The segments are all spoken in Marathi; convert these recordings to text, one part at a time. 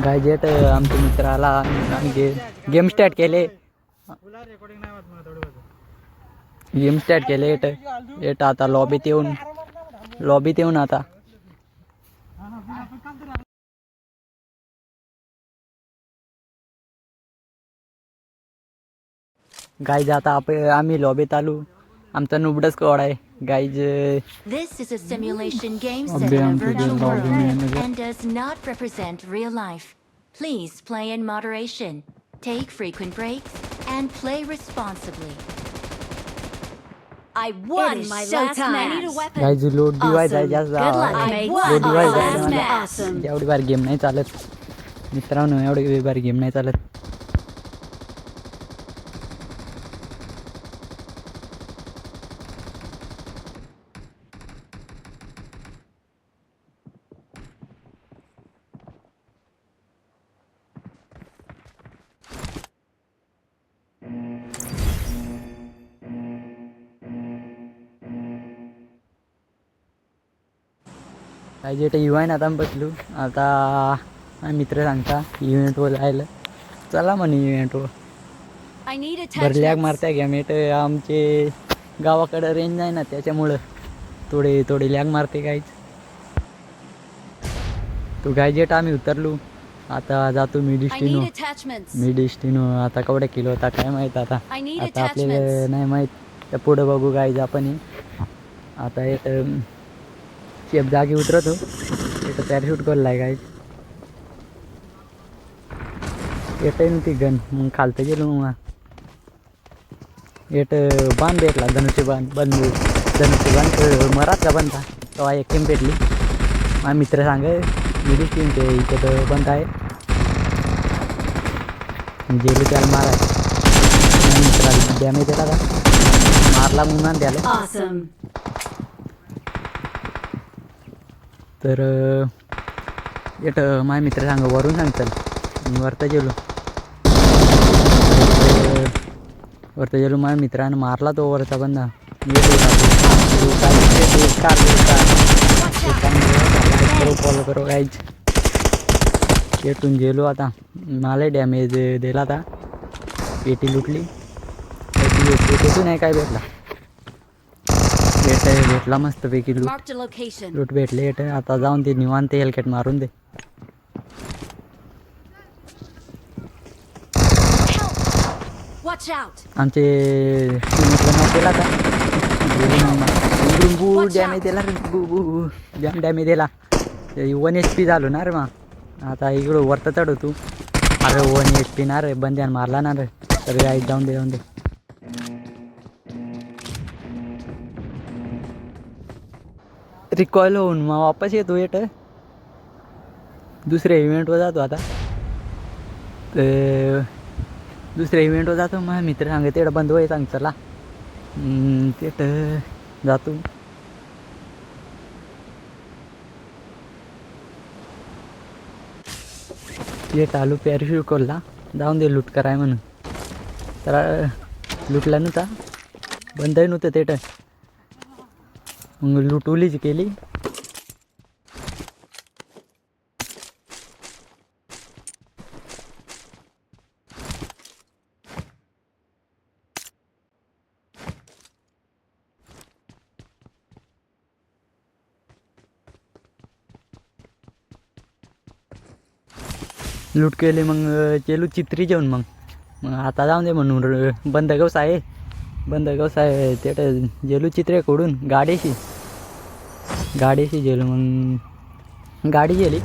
गायजेट आमचे मित्र आला आम्ही गेम स्टार्ट केले. गेम स्टार्ट केले एट आता लॉबीत येऊन आता गाईज आता आम्ही लॉबीत आलो. आमचा नुबडा स्क्वॉड आहे guys. This is a simulation game set in a virtual world and does not represent real life. Please play in moderation, take frequent breaks, and play responsibly. I won my last match. Guys load device आहे जास्त. लोड डिवाइस आहे. Awesome. एवढी बार गेम नाही चालत मित्रांनो, एवढी बार गेम नाही चालत. काय जे इव्हेंट आता बसलो. आता मित्र सांगता इव्हेंटवर जायला चला म्हणे. इव्हेंटवर बरं लॅग मारत्या गेमेट. आमचे गावाकडं रेंज नाही ना, त्याच्यामुळं थोडे लॅग मारते काहीच. तो गॅजेट आम्ही उतरलो. आता जातो मिडिस्टिनो. आता केवढ्या किलो होता काय माहीत. आता आपल्याला नाही माहीत. त्या पुढं बघू गाईज आपण. आता एक शेप जागी उतरतो. एक पॅराशूट करलाय गाईज. येतं ना ती गन मग खालतं गेलो. मग येट बांध भेटला धनुष्यबाण मरात का बनता तेव्हा एक टीम भेटली. माझा मित्र सांग मिडिल टीम ते इथे तर बंद आहे. गेलो त्याला माराय. मित्राला डॅमेज दिला का मारला म्हणून द्याला. तर येट माझ्या मित्र सांग वरून सांग चल. वरता गेलो माझ्या मित्रानं मारला तो वरचा बंदा. फॉलो करो गाईज. येटून गेलो. आता मला डॅमेज दिला. आता पेटी लुटली. पेटी नाही काय भेटला. भेटला मस्त पैकी लूट भेटले. आता जाऊन ते निवांत हेलकेट मारून दे. आमचे टीमला केला का डॅमेज दिला रे. जाम डॅमेज दिला. 1 HP झालो ना रे. मग आता इकडं वरता चढ तू. अरे 1 HP ना रे. बंद्यान मारला ना रे. तर गाई जाऊन दे. रिकॉईल होऊन मग वापस येतो. दुसऱ्या इव्हेंटवर जातो. आता दुसऱ्या इव्हेंटवर जातो. माझ्या मित्र सांग तेवढं बंद होय सांग चला. जातो. आलू पॅराशूट कोल्ला जाऊन दे लूट कराय म्हणून. तर लुटला नव्हता. बंदही नव्हतं मग लुटवलीच केली. लूट केली. मग चेलू चित्री जेवण. मग आता जाऊन दे म्हणून बंदगवस आहे जेलू चित्रे कोडून गाडीशी गेलो. मग गाडी गेली.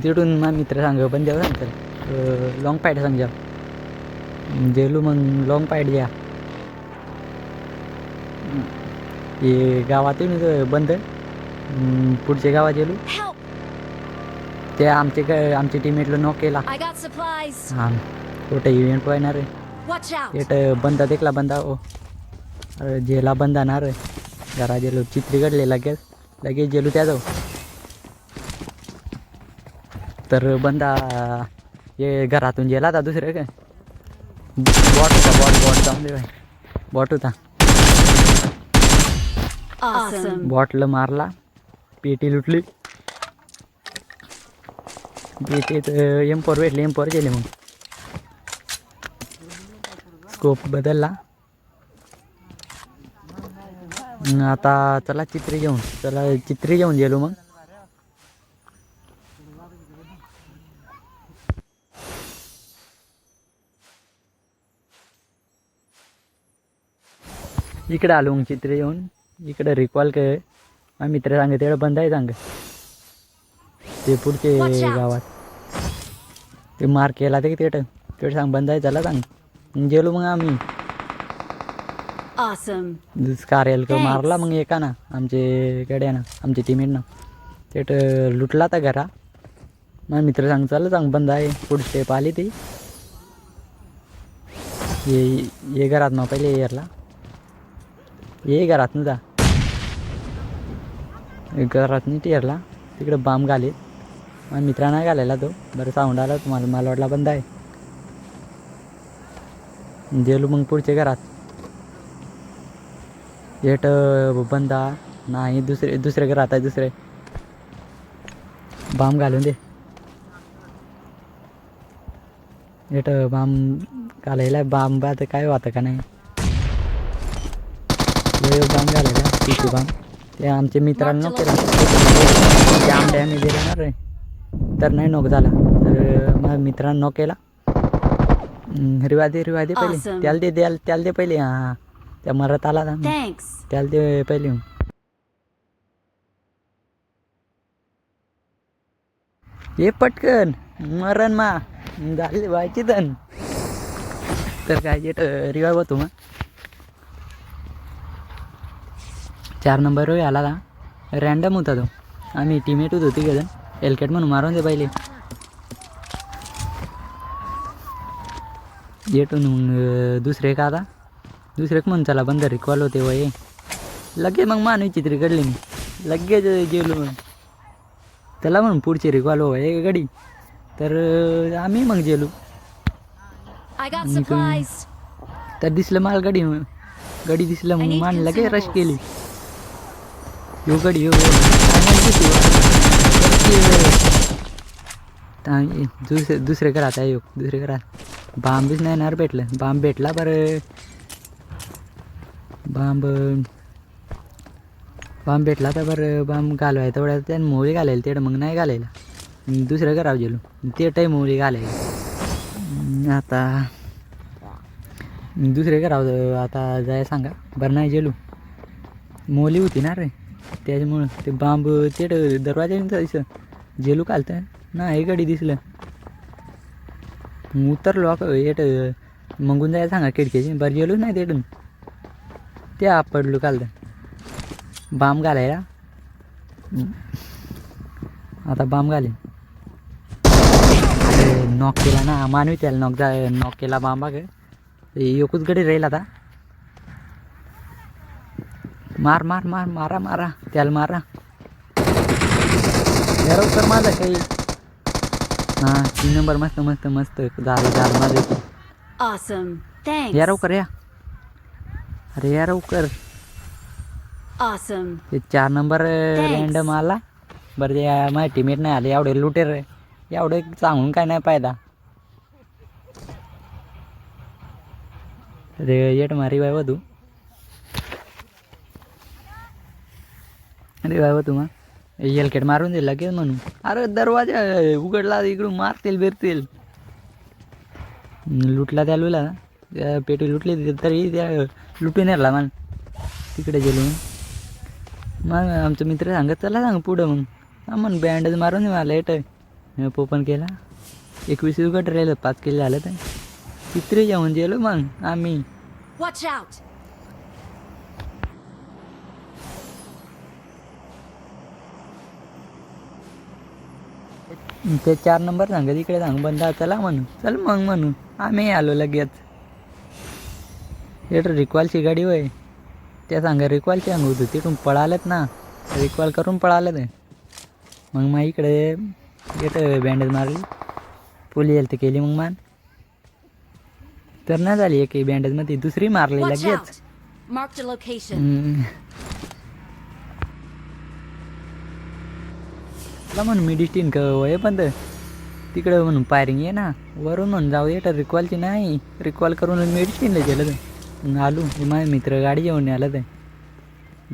तिथून माझा मित्र सांग पण द्यावं सांगतात लॉंग पाईट सांग जा. गेलो मग लॉंग पाईट द्या. हे गावातून बंद पुढच्या गावात गेलो. ते आमच्या टीममेटला नॉक केला. हां कुठे इव्हेंट पाहणार आहे. बंदा देखला बंदा जेला बंदा ना रे. घरा गेलो चित्री काढले लगेच गेलो त्या जाऊ. तर बंदा हे घरातून गेला आता दुसरं काय बॉट जाऊन दे. बॉट होता. बॉटला मारला. पेटी लुटली. ते M4 भेटले, M4 गेले. मग स्कोप बदलला. आता चला चित्री घेऊन गेलो. मग इकडे आलो. मग चित्र घेऊन इकडे रिकॉल कर. माझा मित्र सांगे तेवढं बंद आहे. सांग ते पुढचे गावात ते मार केला ते तेवढं सांग बंद आहे. त्याला सांग. गेलो मग आम्ही कार्याल मारला. मग एका ना आमच्याकडे ना आमच्या टीमेटनं तेट लुटला तर घरा. माझा मित्र सांग बंद आहे. पुढे स्टेप आली ती ये घरात मग पहिले एअरला ये घरात जा. घरात नाही टिअरला तिकडे बाम घाले. माझ्या मित्रांना घालायला तो बरं साऊंड आला तुम्हाला. मला वाटला बंद आहे. गेलो मग पुढच्या घरात येट बंदा नाही. दुसरे घरात आहे. दुसरे बाम घालून दे. येट बाम घालायला बाम आता काय होतं का नाही. बाम घालायला तिथे बाम ते आमच्या मित्रांना जाम डॅमेज येणार रे. तर नाही नॉक झाला. तर माझ्या मित्रांना नॉक केला. रिवादे पहिले त्याला दे पहिले. हां त्या मरत आला ना त्याला दे पहिले. ये पटकन मरण मा झाले व्हायची तर काय रिवाय होतो. मग 4 नंबर आला ना. रँडम होता तो. आम्ही टीमेट होती का एलकेट म्हणून मारून दे पहिले. येटून दुसरे का आता दुसरे म्हणून चला बंद रिकॉल होते वय लगेच. मग मानवी चित्री काढली मी लगेच गेलो. मग त्याला म्हणून पुढची रिकॉल हो आहे गडी. तर आम्ही मग गेलो. तर दिसलं माल गडी दिसलं. मग मान लगेच रश केली. यो गडी यो दुसरे घरात आहे. दुसरे घरात बांबीच नाही येणार. भेटलं बांब भेटला बरं. बांब भेटला तर बरं. बांब घालवाय तेवढ्या त्यानं मोळी घालायला तेवढं मग नाही घालायला. दुसऱ्या घरावर गेलो ते टाईम मोळी घालायला. आता दुसऱ्या घरावर आता जाय सांगा बरं. नाही गेलो मोली होती ना रे त्याच्यामुळं ते बांब तेट दरवाजा जायचं जेलू कालतं ना. हे गडी दिसलं उतरलो येट मंगून जायला सांगा खिडकीची. बरं गेलोच नाही तेटून ते आपडलो कालतं बाम घालायला. आता बाम घाले नॉक केला ना मानवी त्याला नॉक केला बांबा ग. एकूच गडी राहील आता. मारा त्याला मारा. तर माझा काही हां 3 नंबर मस्त झालं माझं. यारव कर या. अरे यारव कर. ते 4 नंबर रँडम आला बरं. ते माझ्या टीमेट नाही आले. एवढे लुटेर एवढे सांगून काय नाही फायदा. रे येट मारी बाय तू मग एलकेट मारून दे लगेच म्हणून. अरे दरवाजा उघडला इकडून मारतील बिरतील. लुटला त्या लुला त्या पेटी लुटली तरी त्या लुटून येरला मग तिकडे गेलो. मग आमचा मित्र सांगत चला सांग पुढं. मग मग बँडेज मारून दे मला येत ओपन केला. 21 उघड राहिलं 5 किलो झालं. तर चित्र जेवण गेलो मग आम्ही. ते 4 नंबर सांगत इकडे सांग बंद चला म्हणून. चल मग म्हणून आम्ही आलो लगेच. येट रिकॉलची गाडी होय त्या सांगा रिकॉलची अंग होती तिथून पळालेत ना. रिकॉल करून पळाले ते. मग मग इकडे येट बँडेज मारली पोली हेल्थ केली. मग मान तर नाही झाली. एक बँडेजमध्ये दुसरी मारली लगेच. म्हणून मी डिस्टिन का वय पण तिकडं म्हणून फायरिंग आहे ना वरून म्हणून जाऊ दे तर रिकॉलची नाही रिकॉल करून मेडिसिनला गेलं तर मग आलो माझे मित्र गाडी जेवण आलं ते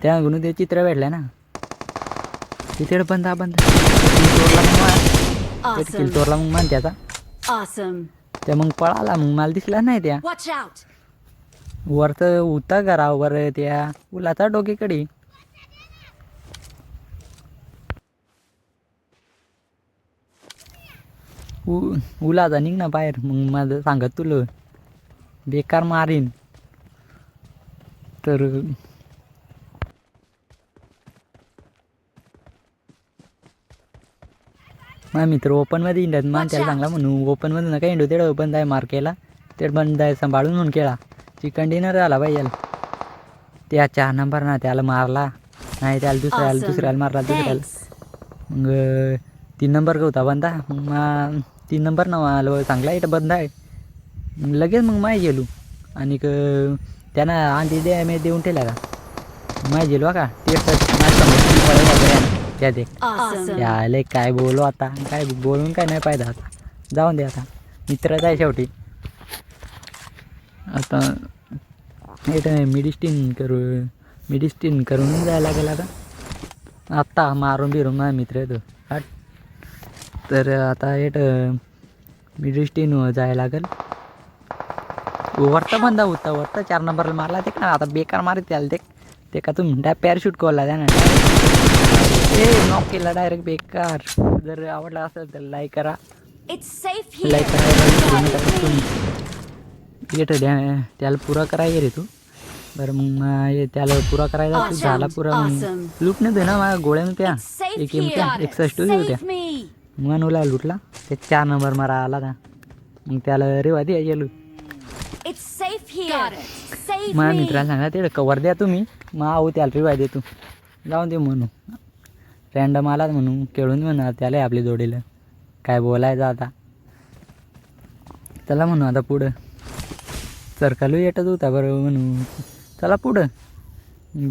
त्या गुण ते चित्र भेटलं ना तिथे बंद चोरला मग किल चोरला मग मान त्याचा त्या मग पळाला मग मला दिसला नाही त्या वर तर होता घरावर त्या उलाचा डोकीकडे उलाचा निघ ना बाहेर मग माझं सांगत तुला बेकार मारीन तर माझा मित्र ओपनमध्ये इंडत मान त्याला चांगला म्हणून ओपनमध्ये नका इंडो तेवढं बंद आहे मार केला ते बंद आहे सांभाळून म्हणून केला चिकन डिनर झाला पाहिजे त्या 4 नंबर ना त्याला मारला नाही त्याला दुसऱ्याला मारला दुसऱ्याला मग 3 नंबर का होता बंदा मग 3 नंबर ना मला चांगला इथं बंद आहे लगेच मग माय गेलो आणि त्यांना आधी द्या मी देऊन ठेवला का माय गेलो का ते त्या दे त्याला काय बोलू आता काय बोलून काय नाही पाहिजे आता जाऊन दे आता मित्रच आहे शेवटी आता इथं मेडिस्टिन करून जायला लागेल आता आत्ता मारून बिरून माझा मित्र येतो हट तर आता इथं मेडिस्टिन जायला लागेल वरता बंदा होता वरता 4 नंबरला मारला ते का आता बेकार मारे त्याला ते का तुम्ही त्या पॅराशूट कॉलला द्या ना नॉक केला डायरेक्ट बेकार जर आवडला असेल तर लाईक करा लाईक करा त्याला पुरा करायला रे तू बरं मग त्याला पुरा करायला तू झाला पुरा लूट नाही दे ना माझ्या गोळ्यानं त्या एक एमच्या 61 होत्या मनूला लुटला ते 4 नंबर मारा आला ना मग त्याला रेवा द्या गेलो माझ्या मित्राला सांगा ते कवर द्या तुम्ही मग आहो त्याला रिवाय दे तू जाऊन दे म्हणून रँडम आला म्हणून खेळून म्हणा त्याला आपली जोडीला काय बोलायचं आता चला म्हणू आता पुढं सरकालू येतच होता बरं म्हणून चला पुढं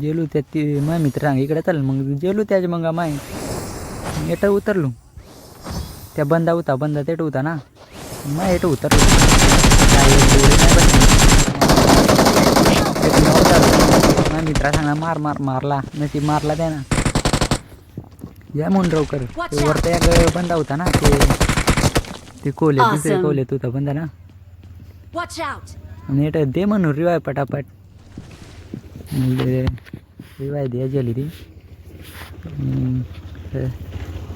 गेलो त्या ती माझ्या मित्र सांग इकडे चल मग गेलो त्याच्या मग माय येतं उतरलो त्या बंदा तेट होता ना मग येतं उतरलो माझ्या मित्रा सांगा मारला नशीब मारला त्या ना या म्हणून रावकर वरता एक बंदा होता ना ते कोले दुसरे कोलेत होता बंदा ना आणि येतं दे म्हणून रिवाय पटापट रिवाय द्या गेली ती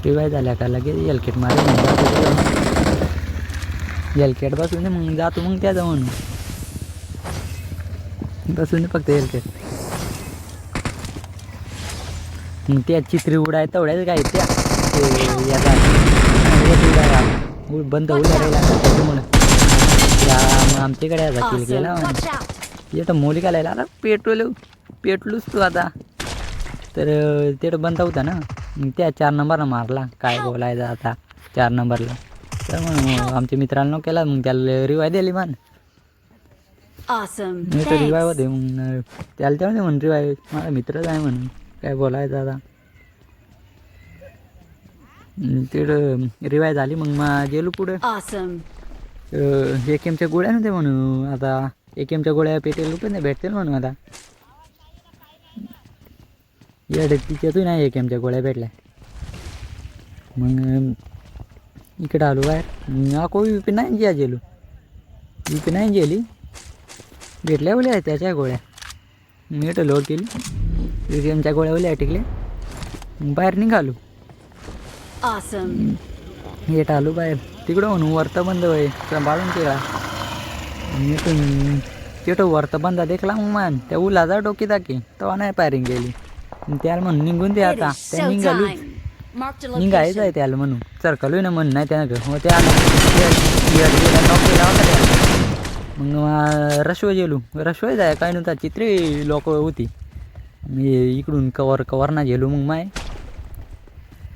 रिवाय झाल्या का लगेच एलकेट मारे एलकेट बसून मग जातो मग त्या जाऊन बसून फक्त एलकेट मग त्या चित्री उडाय तेवढ्याच काय त्या बंद होऊ राहिला त्याच्यामुळे त्या आमच्याकडे आता किल केला येतं मोली घालायला आला पेटलोच तू आता तर तेवढं बंद होता ना मग त्या 4 नंबरला मारला काय बोलायचं आता 4 नंबरला तर मग आमच्या मित्रांना केला मग त्याला रिवाय दिली मान मी तर रिवाय होते मग त्याला तेव्हा म्हणून रिवाय माझा मित्रच आहे म्हणून काय बोलायचं आता तेवढं रिवाय झाली मग गेलो पुढं AKMच्या गोळ्या नव्हत्या म्हणून आता AKMच्या गोळ्या पेटेल पण नाही भेटतील म्हणून आता या तिच्यातून नाही AKMच्या गोळ्या भेटल्या मग इकडं आलो बाहेर कोई UP नाही जी गेलो UP नाही गेली भेटल्या बोल्या त्याच्या गोळ्या मी इथं लोड केली AKMच्या गोळ्या बोल्या टिकले बाहेर निघालो येत आलो बाहेर तिकडं म्हणून वरता बंद होय सांभाळून केला तिथं वरता बंदा देखला मग मान त्या उलाचा डोकी दाखी तेव्हा नाही फायरिंग गेली त्याला म्हणून निघून दे आता त्या निघायचं आहे त्याला म्हणून सरकलो ना म्हणून नाही त्यानं त्या नॉक केला होता त्याला मग रशवा गेलो रशवा जाय काय नव्हता चित्री लोक होती मी इकडून कवर ना गेलो मग माय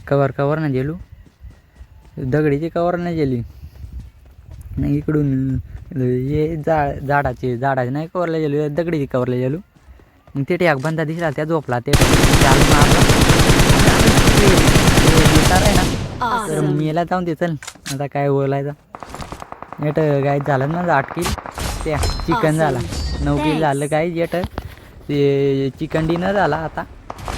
कवर ना गेलो दगडीची कवर नाही गेली नाही इकडून हे झाडाचे नाही कवरला गेलो दगडीची कवरला गेलो मग ते एक बंदा दिसला त्या झोपला ते मारला आहे ना तर मी याला जाऊन दे चल आता काय बोलायचं येट काय झालं ना 8 किल ते चिकन झाला 9 किल झालं काय येट ते चिकन डिनर झाला आता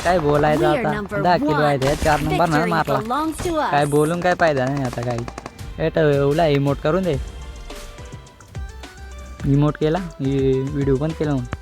काय बोलायचं आता 10 किल व्हायचे 4 नंबर ना मारला काय बोलून काय फायदा नाही आता काही येट एवढा इमोट करून दे इमोट केला व्हिडिओ पण केला म्हणून